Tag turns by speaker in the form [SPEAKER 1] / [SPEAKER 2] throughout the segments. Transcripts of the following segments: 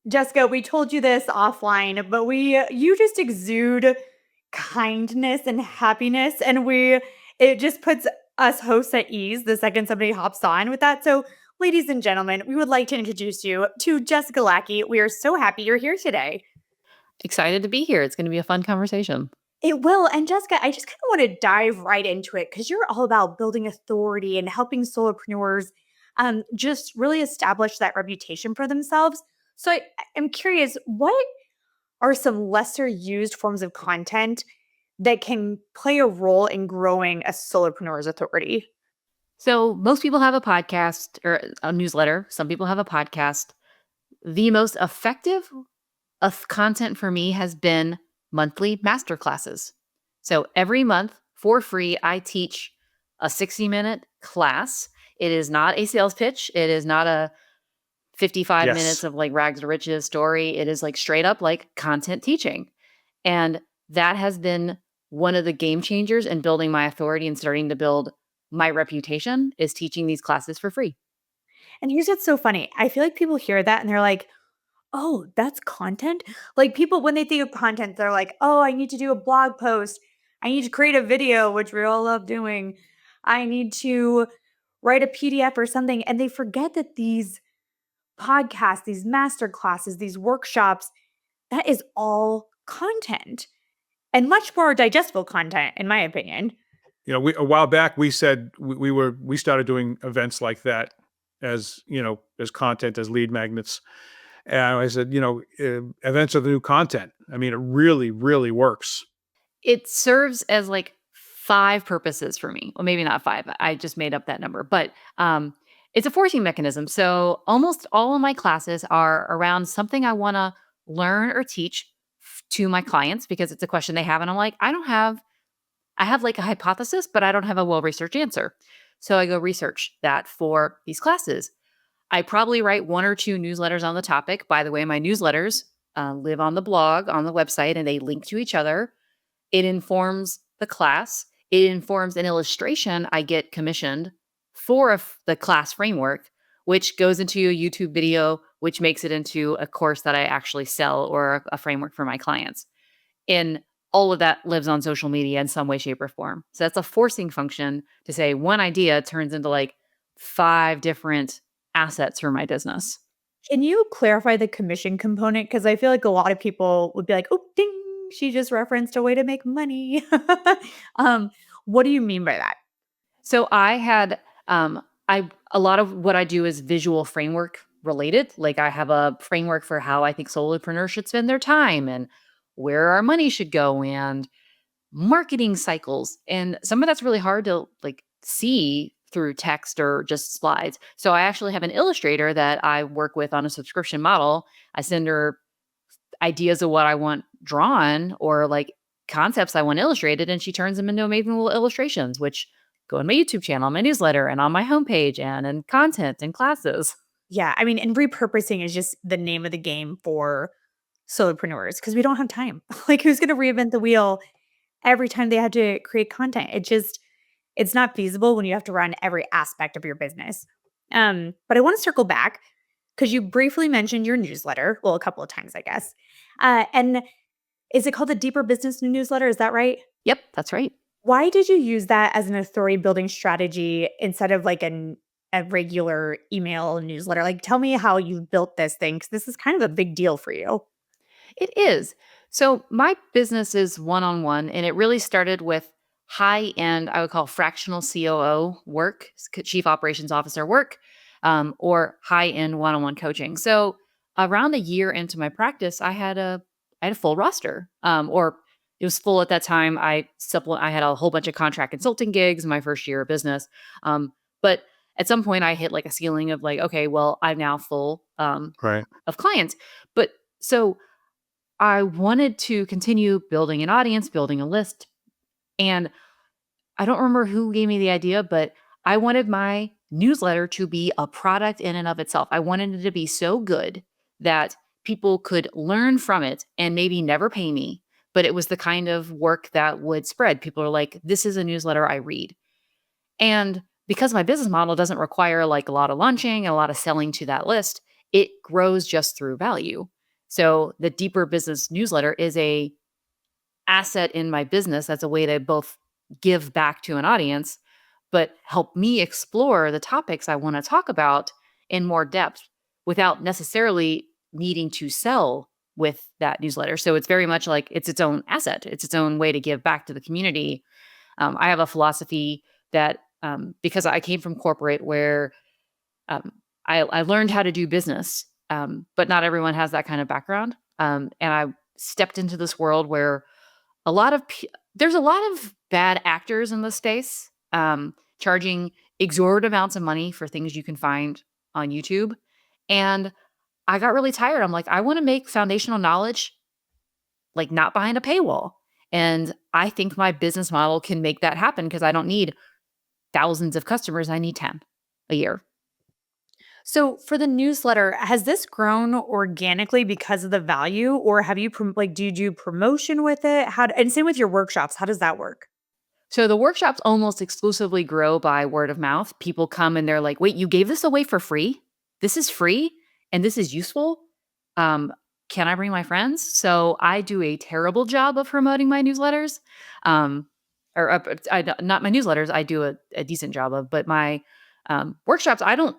[SPEAKER 1] Jessica, we told you this offline, but you just exude kindness and happiness, and it just puts us hosts at ease the second somebody hops on with that. So, ladies and gentlemen, we would like to introduce you to Jessica Lackey. We are so happy you're here today.
[SPEAKER 2] Excited to be here. It's going to be a fun conversation.
[SPEAKER 1] It will. And Jessica, I just kind of want to dive right into it because you're all about building authority and helping solopreneurs just really establish that reputation for themselves. So I'm curious, what are some lesser used forms of content that can play a role in growing a solopreneur's authority?
[SPEAKER 2] So, most people have a podcast or a newsletter. Some people have a podcast. The most effective of content for me has been monthly masterclasses. So, every month for free, I teach a 60-minute class. It is not a sales pitch. It is not a 55 minutes
[SPEAKER 3] Yes.
[SPEAKER 2] of like rags to riches story. It is like straight up like content teaching. And that has been one of the game changers in building my authority and starting to build my reputation is teaching these classes for free.
[SPEAKER 1] And here's what's so funny. I feel like people hear that and they're like, oh, that's content? Like people, when they think of content, they're like, oh, I need to do a blog post. I need to create a video, which we all love doing. I need to write a PDF or something. And they forget that these podcasts, these master classes, these workshops, that is all content and much more digestible content, in my opinion.
[SPEAKER 3] A while back we said we started doing events like that as as content, as lead magnets. And I said, events are the new content. I mean, it really, really works.
[SPEAKER 2] It serves as like 5 purposes for me. Well, maybe not 5. I just made up that number, but it's a forcing mechanism. So almost all of my classes are around something I want to learn or teach to my clients because it's a question they have. And I'm like, I have like a hypothesis, but I don't have a well-researched answer. So I go research that for these classes. I probably write 1 or 2 newsletters on the topic. By the way, my newsletters live on the blog, on the website, and they link to each other. It informs the class. It informs an illustration I get commissioned for the class framework, which goes into a YouTube video, which makes it into a course that I actually sell or a framework for my clients. And all of that lives on social media in some way, shape, or form. So that's a forcing function to say one idea turns into like 5 different assets for my business.
[SPEAKER 1] Can you clarify the commission component? Because I feel like a lot of people would be like, oh, ding, she just referenced a way to make money. um, what do you mean by that?
[SPEAKER 2] So I had a lot of what I do is visual framework related. Like I have a framework for how I think solopreneurs should spend their time and where our money should go and marketing cycles. And some of that's really hard to like see through text or just slides. So I actually have an illustrator that I work with on a subscription model. I send her ideas of what I want drawn or like concepts I want illustrated, and she turns them into amazing little illustrations, which go on my YouTube channel, my newsletter, and on my homepage and in content and classes.
[SPEAKER 1] Yeah, I mean, and repurposing is just the name of the game for solopreneurs because we don't have time. Like, who's going to reinvent the wheel every time they have to create content? It's not feasible when you have to run every aspect of your business. But I want to circle back because you briefly mentioned your newsletter. Well, a couple of times, I guess. And is it called the Deeper Business Newsletter? Is that right?
[SPEAKER 2] Yep, that's right.
[SPEAKER 1] Why did you use that as an authority building strategy instead of like a regular email newsletter? Like, tell me how you built this thing because this is kind of a big deal for you.
[SPEAKER 2] It is. So my business is one-on-one, and it really started with high-end, I would call fractional COO work, chief operations officer work, or high-end one-on-one coaching. So around a year into my practice, I had a full roster, or it was full at that time. I had a whole bunch of contract consulting gigs in my first year of business, but at some point I hit like a ceiling of like, okay, well, I'm now full
[SPEAKER 3] Right.
[SPEAKER 2] of clients, but so I wanted to continue building an audience, building a list. And I don't remember who gave me the idea, but I wanted my newsletter to be a product in and of itself. I wanted it to be so good that people could learn from it and maybe never pay me, but it was the kind of work that would spread. People are like, this is a newsletter I read. And because my business model doesn't require like a lot of launching and a lot of selling to that list, it grows just through value. So the deeper business newsletter is a asset in my business. That's a way to both give back to an audience, but help me explore the topics I want to talk about in more depth without necessarily needing to sell with that newsletter. So it's very much like it's its own asset. It's its own way to give back to the community. I have a philosophy that because I came from corporate where um, I learned how to do business, but not everyone has that kind of background. And I stepped into this world where a lot of there's a lot of bad actors in this space, charging exorbitant amounts of money for things you can find on YouTube. And I got really tired. I'm like, I want to make foundational knowledge like not behind a paywall. And I think my business model can make that happen because I don't need thousands of customers. I need 10 a year.
[SPEAKER 1] So for the newsletter, has this grown organically because of the value, or have you do you do promotion with it? And same with your workshops. How does that work?
[SPEAKER 2] So the workshops almost exclusively grow by word of mouth. People come and they're like, "Wait, you gave this away for free? This is free and this is useful. Um, can I bring my friends?" So I do a terrible job of promoting my newsletters, um, not my newsletters. I do a decent job of, but my workshops, I don't.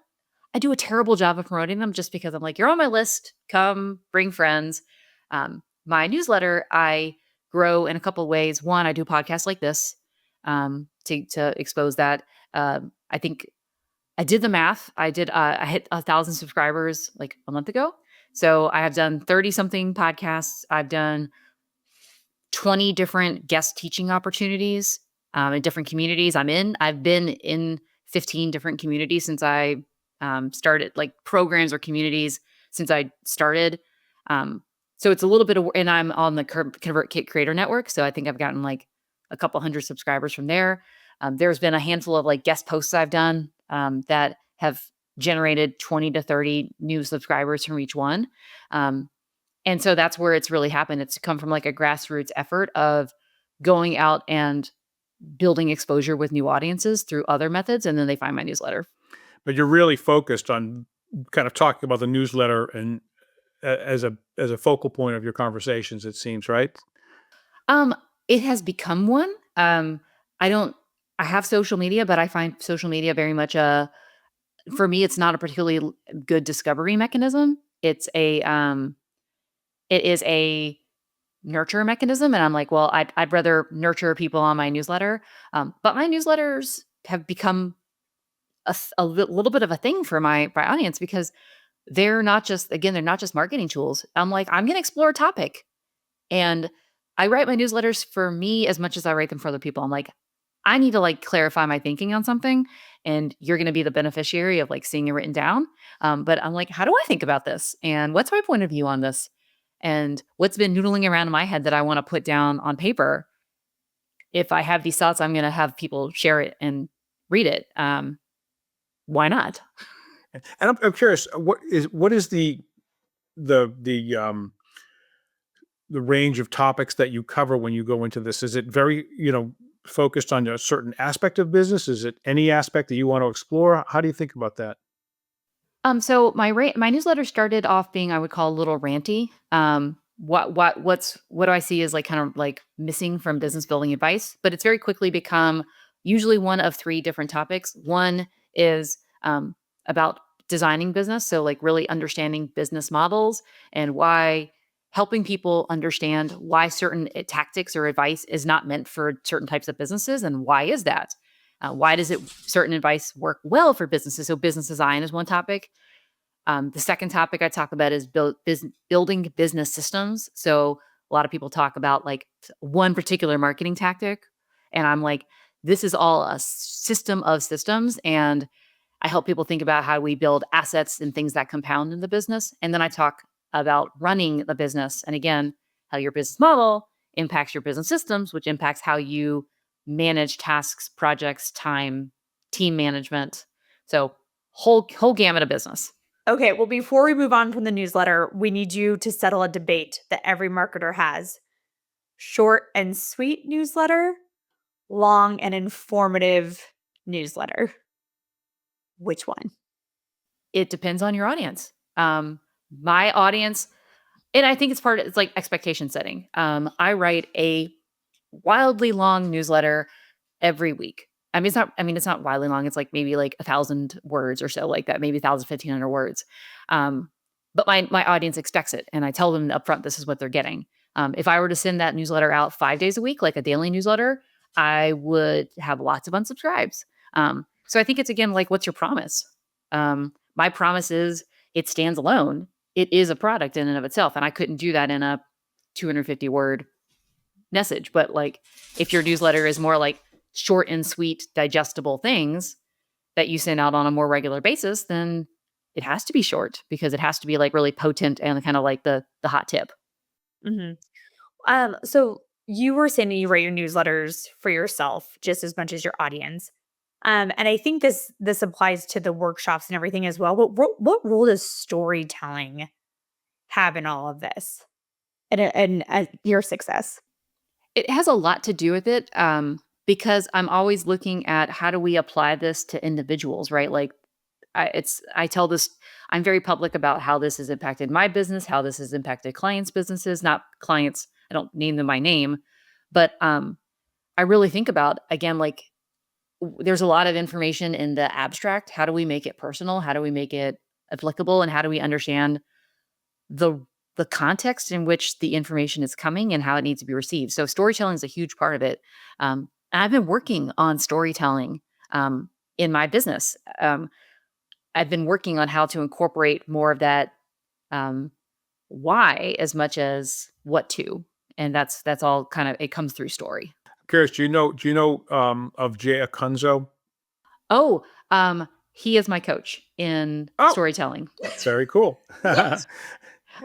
[SPEAKER 2] I do a terrible job of promoting them just because I'm like, "You're on my list. Come, bring friends." My newsletter, I grow in a couple of ways. One, I do podcasts like this to expose that. I think I did the math. I hit 1,000 subscribers like a month ago. So I have done 30 something podcasts. I've done 20 different guest teaching opportunities in different communities I'm in. I've been in 15 different communities since I started, like programs or communities since I started. So it's a little bit of, and I'm on the ConvertKit Creator Network. So I think I've gotten like a couple hundred subscribers from there. There's been a handful of like guest posts I've done that have generated 20 to 30 new subscribers from each one. And so that's where it's really happened. It's come from like a grassroots effort of going out and building exposure with new audiences through other methods. And then they find my newsletter.
[SPEAKER 3] But you're really focused on kind of talking about the newsletter and as a focal point of your conversations, it seems, right?
[SPEAKER 2] Um, it has become one. I don't, I have social media, but I find social media very much for me, it's not a particularly good discovery mechanism. It is a nurture mechanism. And I'm like, well, I'd rather nurture people on my newsletter. But my newsletters have become little bit of a thing for my audience because they're not just, again, they're not just marketing tools. I'm like, I'm going to explore a topic. And I write my newsletters for me as much as I write them for other people. I'm like, I need to like clarify my thinking on something, and you're going to be the beneficiary of like seeing it written down. But I'm like, how do I think about this? And what's my point of view on this? And what's been noodling around in my head that I want to put down on paper? If I have these thoughts, I'm going to have people share it and read it. Why not?
[SPEAKER 3] And I'm curious, what is the the range of topics that you cover when you go into this? Is it very, focused on a certain aspect of business? Is it any aspect that you want to explore? How do you think about that?
[SPEAKER 2] So my newsletter started off being, I would call, a little ranty. What do I see as like kind of like missing from business building advice? But it's very quickly become usually one of three different topics. One is about designing business, so like really understanding business models and why helping people understand why certain tactics or advice is not meant for certain types of businesses, and why is that? Why does it certain advice work well for businesses? So business design is one topic. The second topic I talk about is building business systems. So a lot of people talk about like one particular marketing tactic, and I'm like, this is all a system of systems, and I help people think about how we build assets and things that compound in the business. And then I talk about running the business, and again, how your business model impacts your business systems, which impacts how you manage tasks, projects, time, team management. So whole gamut of business.
[SPEAKER 1] Okay, well, before we move on from the newsletter, we need you to settle a debate that every marketer has. Short and sweet newsletter, long and informative newsletter. Which one?
[SPEAKER 2] It depends on your audience. My audience, And I think it's like expectation setting. I write a wildly long newsletter every week. It's not wildly long. It's like maybe like 1,000 words or so like that, maybe 1,000, 1,500 words. But my audience expects it. And I tell them upfront, this is what they're getting. If I were to send that newsletter out 5 days a week, like a daily newsletter, I would have lots of unsubscribes. So I think it's, again, like, what's your promise? My promise is it stands alone. It is a product in and of itself. And I couldn't do that in a 250 word message. But like, if your newsletter is more like short and sweet, digestible things that you send out on a more regular basis, then it has to be short, because it has to be like really potent and kind of like the hot tip.
[SPEAKER 1] Mhm. So you were saying that you write your newsletters for yourself just as much as your audience. And I think this applies to the workshops and everything as well. But what role does storytelling have in all of this and your success?
[SPEAKER 2] It has a lot to do with it, because I'm always looking at how do we apply this to individuals, right? Like, I tell this, I'm very public about how this has impacted my business, how this has impacted clients' businesses, not clients. I don't name them by name, but I really think about, again, like, there's a lot of information in the abstract. How do we make it personal? How do we make it applicable? And how do we understand the the context in which the information is coming and how it needs to be received? So storytelling is a huge part of it. And I've been working on storytelling in my business. I've been working on how to incorporate more of that um, why as much as what to, and that's all kind of, it comes through story.
[SPEAKER 3] Curious, do you know of Jay Acunzo?
[SPEAKER 2] Oh, he is my coach in
[SPEAKER 3] Oh,
[SPEAKER 2] storytelling.
[SPEAKER 3] very cool.
[SPEAKER 2] Yes.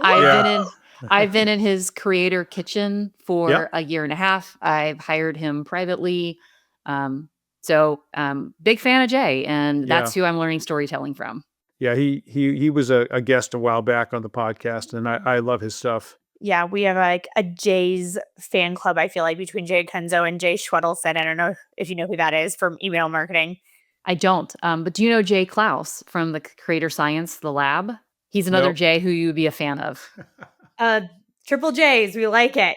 [SPEAKER 2] I've
[SPEAKER 3] Yeah.
[SPEAKER 2] been in I've been in his creator kitchen
[SPEAKER 3] Yep.
[SPEAKER 2] for a year and a half. I've hired him privately. Big fan of Jay, and
[SPEAKER 3] Yeah.
[SPEAKER 2] that's who I'm learning storytelling from.
[SPEAKER 3] Yeah. He was a guest a while back on the podcast, and I love his stuff.
[SPEAKER 1] Yeah, we have like a Jay's fan club, I feel like, between Jay Kunzo and Jay Schwedelson. I don't know if you know who that is from email marketing.
[SPEAKER 2] I don't, but do you know Jay Klaus from the Creator Science, the lab? He's another
[SPEAKER 3] Nope.
[SPEAKER 2] Jay who you would be a fan of.
[SPEAKER 1] Uh, Triple J's, we like it.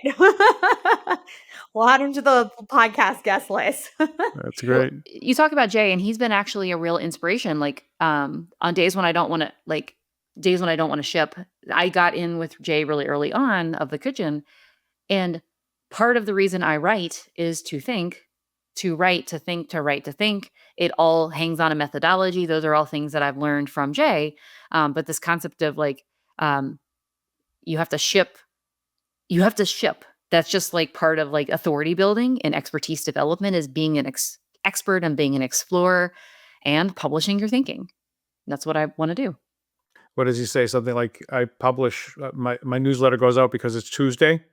[SPEAKER 1] We'll add him to the podcast guest list.
[SPEAKER 3] That's
[SPEAKER 2] Well,
[SPEAKER 3] great.
[SPEAKER 2] you talk about Jay, and he's been actually a real inspiration. Like, on days when I don't want to, ship, I got in with Jay really early on of the kitchen, and part of the reason I write is to think, to write, to think, to write, to think. It all hangs on a methodology. Those are all things that I've learned from Jay. But this concept of like, um, you have to ship you have to ship. That's just like part of like authority building and expertise development, is being an expert and being an explorer and publishing your thinking. That's what I want to do.
[SPEAKER 3] What does he say? Something like, I publish my newsletter goes out because it's Tuesday,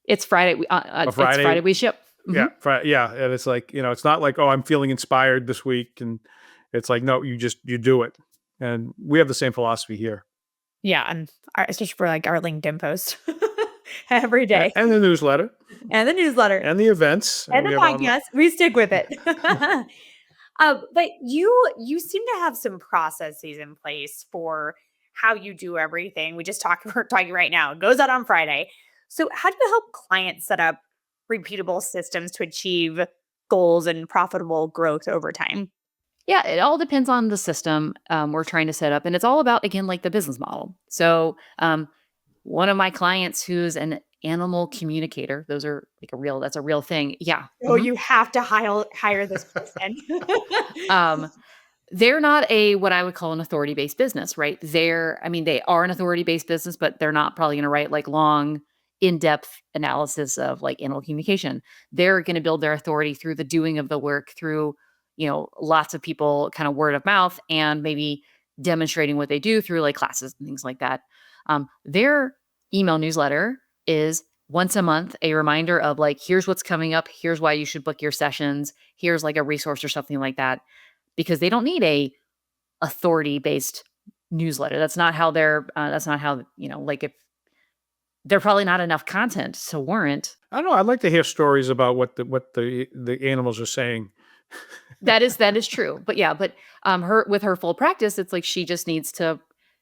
[SPEAKER 2] It's Friday.
[SPEAKER 3] a
[SPEAKER 2] It's Friday
[SPEAKER 3] Friday.
[SPEAKER 2] we ship.
[SPEAKER 3] Yeah,
[SPEAKER 2] Mhm.
[SPEAKER 3] yeah, and it's like, it's not like, oh, I'm feeling inspired this week, and it's like, no, you do it, and we have the same philosophy here,
[SPEAKER 1] Yeah, and especially for like our LinkedIn post every day
[SPEAKER 3] and the newsletter,
[SPEAKER 1] and the newsletter
[SPEAKER 3] and the events, and
[SPEAKER 1] and
[SPEAKER 3] we
[SPEAKER 1] the
[SPEAKER 3] have online.
[SPEAKER 1] podcast. We stick with it. But you seem to have some processes in place for how you do everything. We're talking right now. It goes out on Friday. So how do you help clients set up repeatable systems to achieve goals and profitable growth over time?
[SPEAKER 2] Yeah, it all depends on the system we're trying to set up. And it's all about, again, like the business model. So one of my clients who's an animal communicator, that's a real thing. Yeah.
[SPEAKER 1] Oh, you have to hire this person.
[SPEAKER 2] Um, they're not what I would call an authority-based business, right? They are an authority-based business, but they're not probably going to write like long, in-depth analysis of like animal communication. They're going to build their authority through the doing of the work, through, lots of people, kind of word of mouth, and maybe demonstrating what they do through like classes and things like that. Their email newsletter is once a month, a reminder of like, here's what's coming up. Here's why you should book your sessions. Here's like a resource or something like that, because they don't need a authority-based newsletter. That's not how, like, if there probably not enough content to warrant.
[SPEAKER 3] I don't know. I'd like to hear stories about what the animals are saying.
[SPEAKER 2] That is true. But yeah, her with her full practice, it's like she just needs to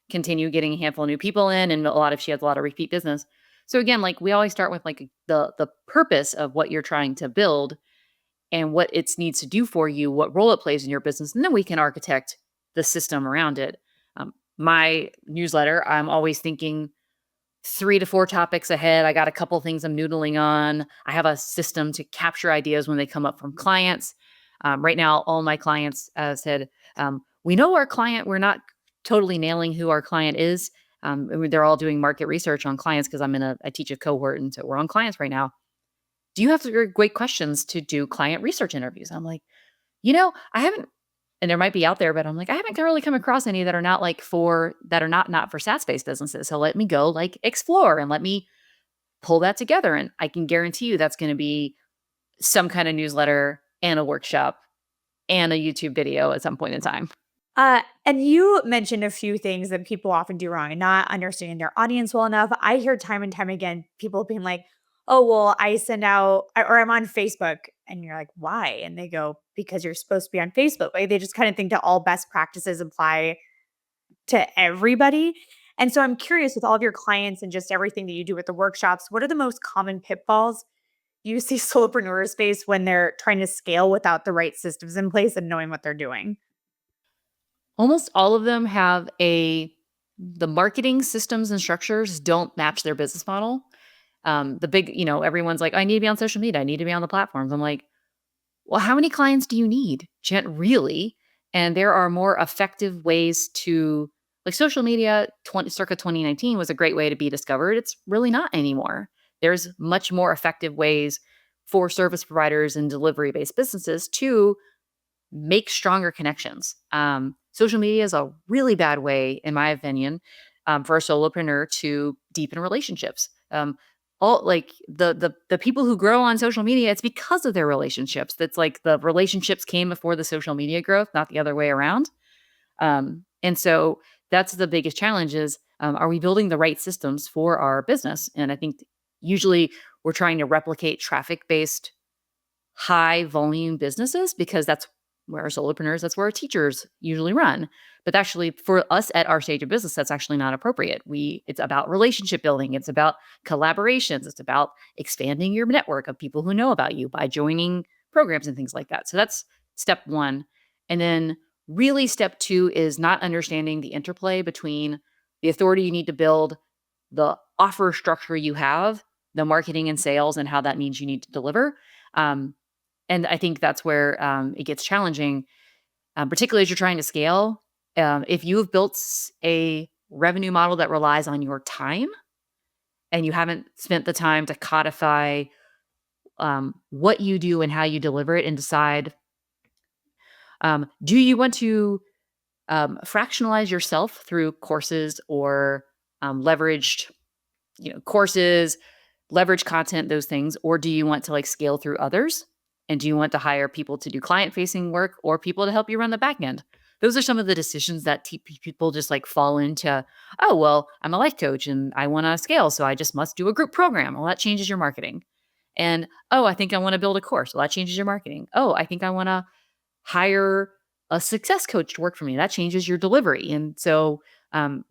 [SPEAKER 2] continue getting a handful of new people in, and she has a lot of repeat business. So again, like we always start with like the purpose of what you're trying to build and what it needs to do for you, what role it plays in your business, and then we can architect the system around it. My newsletter, I'm always thinking 3 to 4 topics ahead. I got a couple things I'm noodling on. I have a system to capture ideas when they come up from clients. Right now, all my clients said, we know our client, we're not totally nailing who our client is. They're all doing market research on clients because I teach a cohort, and so we're on clients right now. Do you have great questions to do client research interviews? I'm like, I haven't, and there might be out there, but I'm like, I haven't really come across any that are not not for SaaS-based businesses. So let me go like explore and let me pull that together. And I can guarantee you that's going to be some kind of newsletter and a workshop and a YouTube video at some point in time.
[SPEAKER 1] And you mentioned a few things that people often do wrong and not understanding their audience well enough. I hear time and time again, people being like, oh, well, I send out, or I'm on Facebook. And you're like, why? And they go, because you're supposed to be on Facebook. Like they just kind of think that all best practices apply to everybody. And so I'm curious with all of your clients and just everything that you do with the workshops, what are the most common pitfalls you see solopreneurs face when they're trying to scale without the right systems in place and knowing what they're doing?
[SPEAKER 2] Almost all of them have the marketing systems and structures don't match their business model. The big, everyone's like, I need to be on social media. I need to be on the platforms. I'm like, well, how many clients do you need? Really? And there are more effective ways to, like social media, circa 2019 was a great way to be discovered. It's really not anymore. There's much more effective ways for service providers and delivery-based businesses to make stronger connections. Social media is a really bad way, in my opinion, for a solopreneur to deepen relationships. All like the people who grow on social media, it's because of their relationships. That's like the relationships came before the social media growth, not the other way around. And so that's the biggest challenge is, are we building the right systems for our business? And I think usually we're trying to replicate traffic-based high volume businesses because that's where our solopreneurs, that's where our teachers usually run. But actually for us at our stage of business, that's actually not appropriate. It's about relationship building. It's about collaborations. It's about expanding your network of people who know about you by joining programs and things like that. So that's step one. And then really step two is not understanding the interplay between the authority you need to build, the offer structure you have, the marketing and sales, and how that means you need to deliver. And I think that's where it gets challenging, particularly as you're trying to scale. If you've built a revenue model that relies on your time and you haven't spent the time to codify what you do and how you deliver it and decide, do you want to fractionalize yourself through courses or leveraged courses, leverage content, those things, or do you want to like scale through others? And do you want to hire people to do client-facing work or people to help you run the back end? Those are some of the decisions that people just like fall into. Oh, well, I'm a life coach and I want to scale, so I just must do a group program. Well, that changes your marketing. And, oh, I think I want to build a course. Well, that changes your marketing. Oh, I think I want to hire a success coach to work for me. That changes your delivery. And so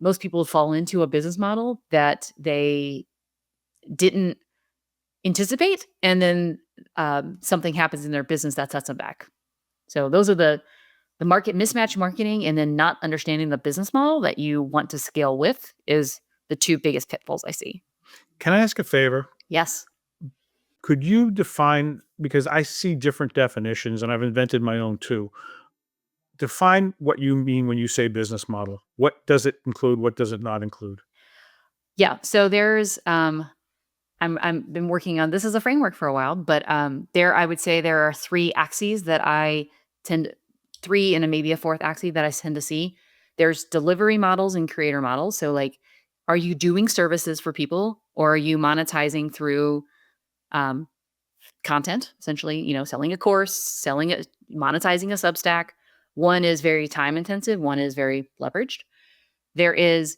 [SPEAKER 2] most people fall into a business model that they didn't anticipate, and then something happens in their business that sets them back. So those are the mismatch marketing, and then not understanding the business model that you want to scale with is the two biggest pitfalls I see.
[SPEAKER 3] Can I ask a favor?
[SPEAKER 2] Yes.
[SPEAKER 3] Could you define, because I see different definitions and I've invented my own too. Define what you mean when you say business model. What does it include? What does it not include?
[SPEAKER 2] Yeah. So there's I'm been working on this as a framework for a while, but I would say there are three axes that three and maybe a fourth axis that I tend to see. There's delivery models and creator models. So like, are you doing services for people, or are you monetizing through content, essentially, selling a course, monetizing a Substack? One is very time intensive. One is very leveraged. There is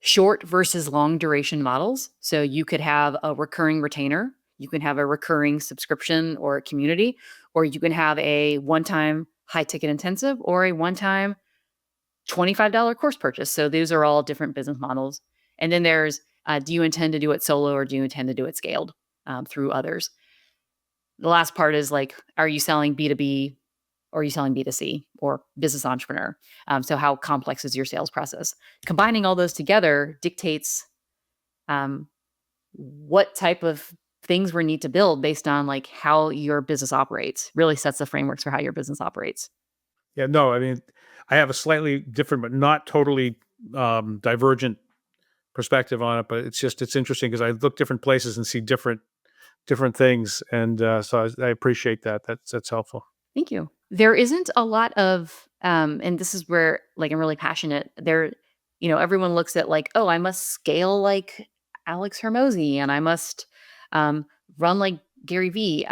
[SPEAKER 2] short versus long duration models. So you could have a recurring retainer, you can have a recurring subscription or a community, or you can have a one-time high ticket intensive or a one-time $25 course purchase. So those are all different business models. And then there's, do you intend to do it solo or do you intend to do it scaled through others? The last part is like, are you selling B2B or are you selling B2C or business entrepreneur? So how complex is your sales process? Combining all those together dictates what type of things we need to build based on like how your business operates. Really sets the frameworks for how your business operates.
[SPEAKER 3] Yeah, no, I mean, I have a slightly different, but not totally divergent perspective on it. But it's interesting because I look different places and see different things, and so I appreciate that. That's helpful.
[SPEAKER 2] Thank you. There isn't a lot of, and this is where like I'm really passionate. There, everyone looks at like, oh, I must scale like Alex Hermosi, and I must run like Gary Vee,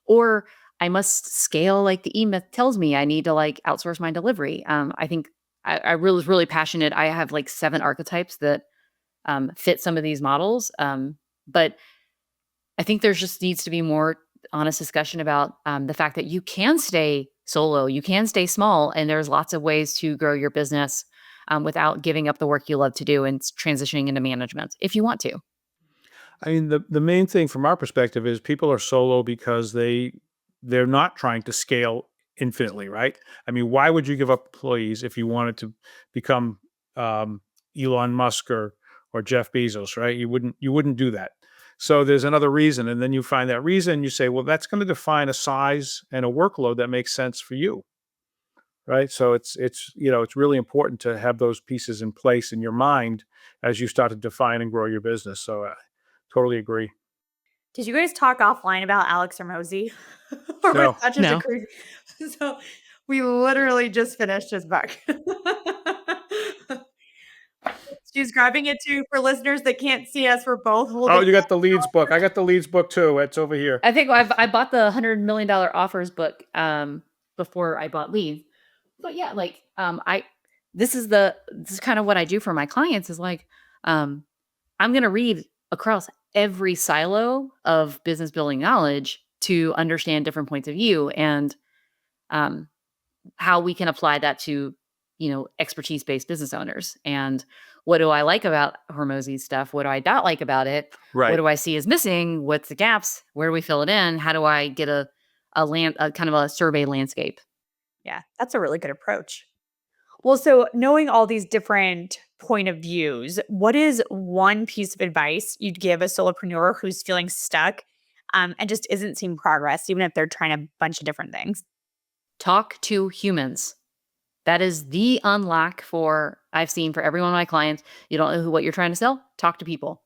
[SPEAKER 2] or I must scale like the E-Myth tells me I need to like outsource my delivery. I think I really was really passionate. I have like 7 archetypes that fit some of these models, but I think there just needs to be more honest discussion about the fact that you can stay solo, you can stay small, and there's lots of ways to grow your business without giving up the work you love to do and transitioning into management if you want to.
[SPEAKER 3] I mean, the main thing from our perspective is people are solo because they're not trying to scale infinitely, right? I mean, why would you give up employees if you wanted to become Elon Musk or Jeff Bezos, right? You wouldn't do that. So there's another reason, and then you find that reason. You say, well, that's going to define a size and a workload that makes sense for you, right? So it's really important to have those pieces in place in your mind as you start to define and grow your business. So totally agree.
[SPEAKER 1] Did you guys talk offline about Alex Hermosi? Or was
[SPEAKER 3] No,
[SPEAKER 1] that just a
[SPEAKER 2] No.
[SPEAKER 1] crazy? So we literally just finished his book. She's grabbing it too for listeners that can't see us. We're both
[SPEAKER 3] oh,
[SPEAKER 1] holding.
[SPEAKER 3] you got the leads book. I got the leads book too. It's over here.
[SPEAKER 2] I think I bought the $100 million offers book before I bought Leave. But yeah, like this is kind of what I do for my clients is like I'm going to read across every silo of business building knowledge to understand different points of view and how we can apply that to expertise-based business owners. And what do I like about Hormozzi's stuff? What do I not like about it? What
[SPEAKER 3] Right.
[SPEAKER 2] do I see as missing? What's the gaps? Where do we fill it in? How do I get a kind of a survey landscape?
[SPEAKER 1] Yeah, that's a really good approach. Well, so knowing all these different point of views, what is one piece of advice you'd give a solopreneur who's feeling stuck and just isn't seeing progress, even if they're trying a bunch of different things?
[SPEAKER 2] Talk to humans. That is the unlock I've seen for every one of my clients. You don't know what you're trying to sell? Talk to people.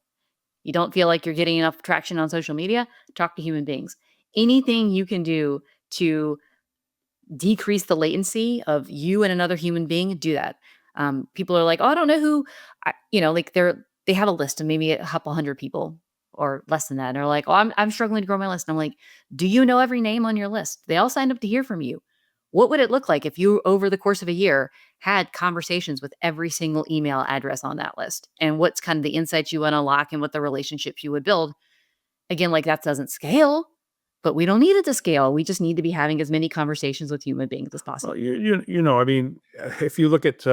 [SPEAKER 2] You don't feel like you're getting enough traction on social media? Talk to human beings. Anything you can do to decrease the latency of you and another human being, do that. People are like, oh, I don't know who, like they have a list of maybe a couple hundred people or less than that. And they're like, oh, I'm struggling to grow my list. And I'm like, do you know every name on your list? They all signed up to hear from you. What would it look like if you, over the course of a year, had conversations with every single email address on that list? And what's kind of the insights you want to unlock and what the relationships you would build? Again, like that doesn't scale, but we don't need it to scale. We just need to be having as many conversations with human beings as possible.
[SPEAKER 3] Well, I mean, if you look at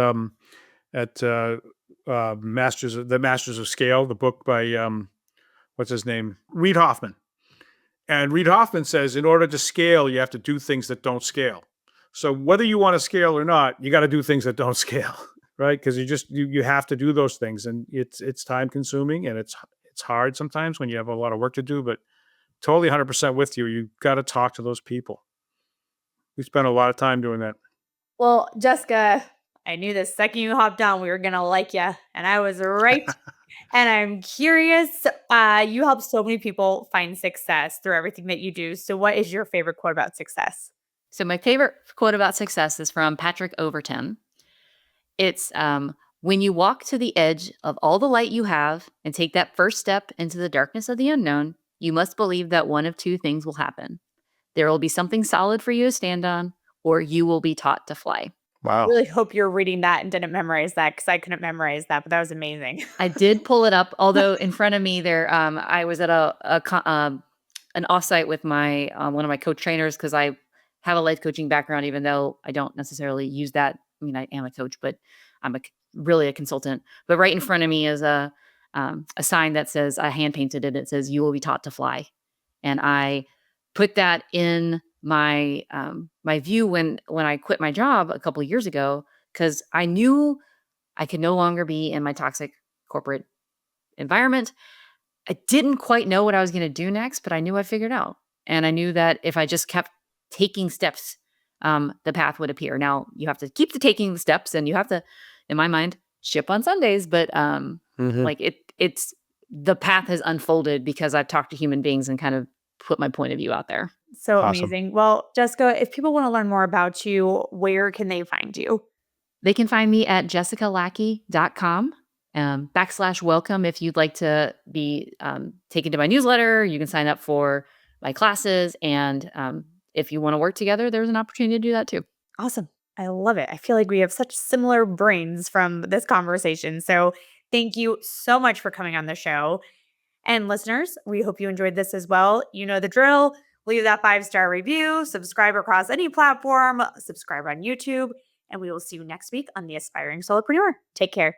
[SPEAKER 3] Masters of Scale, the book by what's his name, Reid Hoffman, and Reid Hoffman says in order to scale, you have to do things that don't scale. So whether you want to scale or not, you got to do things that don't scale, right? Because you have to do those things, and it's time consuming and it's hard sometimes when you have a lot of work to do. But totally 100% with you. You got to talk to those people. We spent a lot of time doing that.
[SPEAKER 1] Well, Jessica, I knew the second you hopped on, we were going to like you. And I was right. And I'm curious, you help so many people find success through everything that you do. So what is your favorite quote about success?
[SPEAKER 2] So my favorite quote about success is from Patrick Overton. It's when you walk to the edge of all the light you have and take that first step into the darkness of the unknown, you must believe that one of two things will happen. There will be something solid for you to stand on, or you will be taught to fly.
[SPEAKER 1] I
[SPEAKER 3] Wow.
[SPEAKER 1] really hope you're reading that and didn't memorize that because I couldn't memorize that, but that was amazing.
[SPEAKER 2] I did pull it up, although in front of me there, I was at an offsite with my one of my coach trainers because I have a life coaching background, even though I don't necessarily use that I mean, I am a coach, but I'm really a consultant. But right in front of me is a sign that says, I hand painted it. It says, "You will be taught to fly." And I put that in my my view when I quit my job a couple of years ago, because I knew I could no longer be in my toxic corporate environment. I didn't quite know what I was going to do next, but I knew I figured out. And I knew that if I just kept taking steps, the path would appear. Now you have to keep the taking the steps, and you have to, in my mind, ship on Sundays. But
[SPEAKER 3] Mhm.
[SPEAKER 2] like it's the path has unfolded because I've talked to human beings and kind of put my point of view out there.
[SPEAKER 1] So
[SPEAKER 3] Awesome.
[SPEAKER 1] amazing. Well, Jessica, if people want to learn more about you, where can they find you?
[SPEAKER 2] They can find me at jessicalackey.com. /welcome if you'd like to be taken to my newsletter. You can sign up for my classes. And if you want to work together, there's an opportunity to do that too.
[SPEAKER 1] Awesome. I love it. I feel like we have such similar brains from this conversation. So thank you so much for coming on the show. And listeners, we hope you enjoyed this as well. You know the drill. Leave that 5-star review, subscribe across any platform, subscribe on YouTube, and we will see you next week on the Aspiring Solopreneur. Take care.